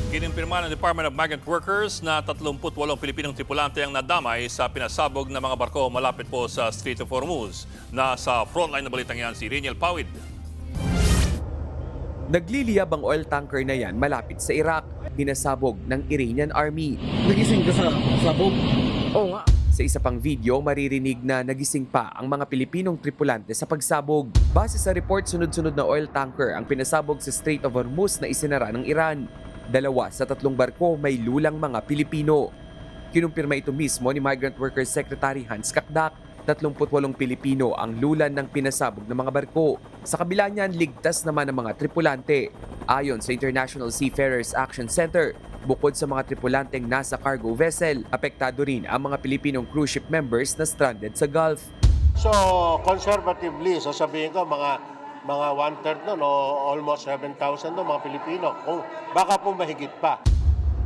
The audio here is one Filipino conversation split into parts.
Kinimpirma ng Department of Migrant Workers na 38 Pilipinong tripulante ang nadamay sa pinasabog na mga barko malapit po sa Strait of Hormuz. Nasa frontline na balitang yan si Reniel Pawid. Nagliliyab ang oil tanker na yan malapit sa Iraq, pinasabog ng Iranian Army. Nagising ka sa sabog? Oo nga. Sa isa pang video, maririnig na nagising pa ang mga Pilipinong tripulante sa pagsabog. Base sa report, sunod-sunod na oil tanker ang pinasabog sa Strait of Hormuz na isinara ng Iran. 2 sa 3 barko may lulang mga Pilipino. Kinumpirma ito mismo ni Migrant Workers Secretary Hans Kakdak. 38 Pilipino ang lulan ng pinasabog ng mga barko. Sa kabila niyan, ligtas naman ang mga tripulante. Ayon sa International Seafarers Action Center, bukod sa mga tripulanteng nasa cargo vessel, apektado rin ang mga Pilipinong cruise ship members na stranded sa Gulf. So, conservatively, sasabihin ko mga 1/3 no, almost 7,000 no, mga Pilipino. Kung baka po mahigit pa.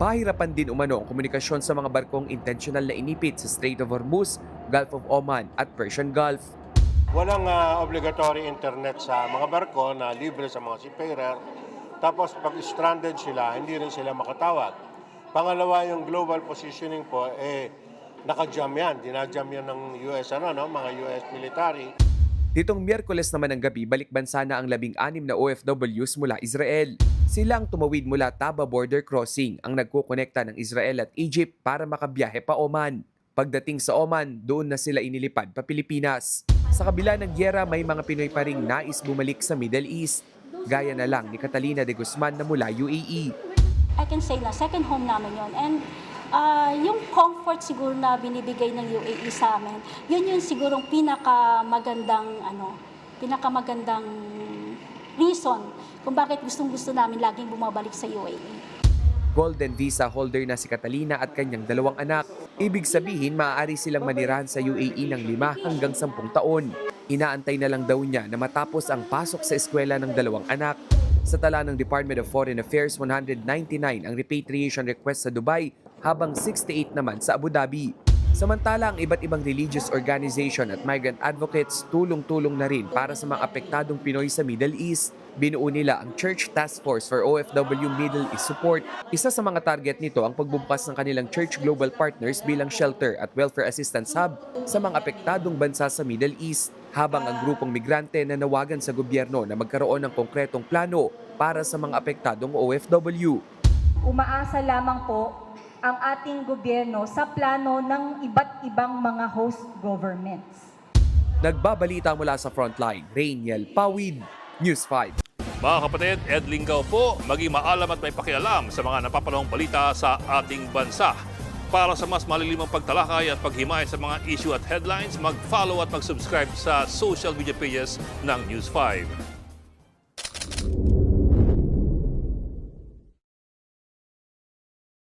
Pahirapan din umano ang komunikasyon sa mga barkong intentional na inipit sa Strait of Hormuz, Gulf of Oman at Persian Gulf. Walang obligatory internet sa mga barko na libre sa mga seafarer. Tapos pag stranded sila, hindi rin sila makatawag. Pangalawa, yung global positioning po, naka-jam yan. Dinajam yan ng US, mga US military. Ditong Miyerkules naman ng gabi, balik bansa na ang 16 na OFWs mula Israel. Silang tumawid mula Taba Border Crossing ang nagkukonekta ng Israel at Egypt para makabiyahe pa Oman. Pagdating sa Oman, doon na sila inilipad pa Pilipinas. Sa kabila ng gyera, may mga Pinoy pa ring nais bumalik sa Middle East. Gaya na lang ni Catalina de Guzman na mula UAE. I can say na second home namin yon, and yung comfort siguro na binibigay ng UAE sa amin, yun yung sigurong pinakamagandang reason kung bakit gustong-gusto namin laging bumabalik sa UAE. Golden Visa holder na si Catalina at kanyang 2 anak. Ibig sabihin, maaari silang manirahan sa UAE ng 5 hanggang 10 taon. Inaantay na lang daw niya na matapos ang pasok sa eskwela ng 2 anak. Sa tala ng Department of Foreign Affairs, 199 ang repatriation request sa Dubai, habang 68 naman sa Abu Dhabi. Samantala, ang iba't ibang religious organization at migrant advocates tulong-tulong na rin para sa mga apektadong Pinoy sa Middle East. Binuo nila ang Church Task Force for OFW Middle East Support. Isa sa mga target nito ang pagbubukas ng kanilang Church Global Partners bilang shelter at welfare assistance hub sa mga apektadong bansa sa Middle East, habang ang grupong migrante na nawagan sa gobyerno na magkaroon ng konkretong plano para sa mga apektadong OFW. Umaasa lamang po ang ating gobyerno sa plano ng iba't ibang mga host governments. Nagbabalita mula sa Frontline, Reniel Pawid, News 5. Mga kapatid, Ed Lingaw po, maging maalam at may pakialam sa mga napapanahong balita sa ating bansa. Para sa mas malilimang pagtalakay at paghimay sa mga issue at headlines, mag-follow at mag-subscribe sa social media pages ng News 5.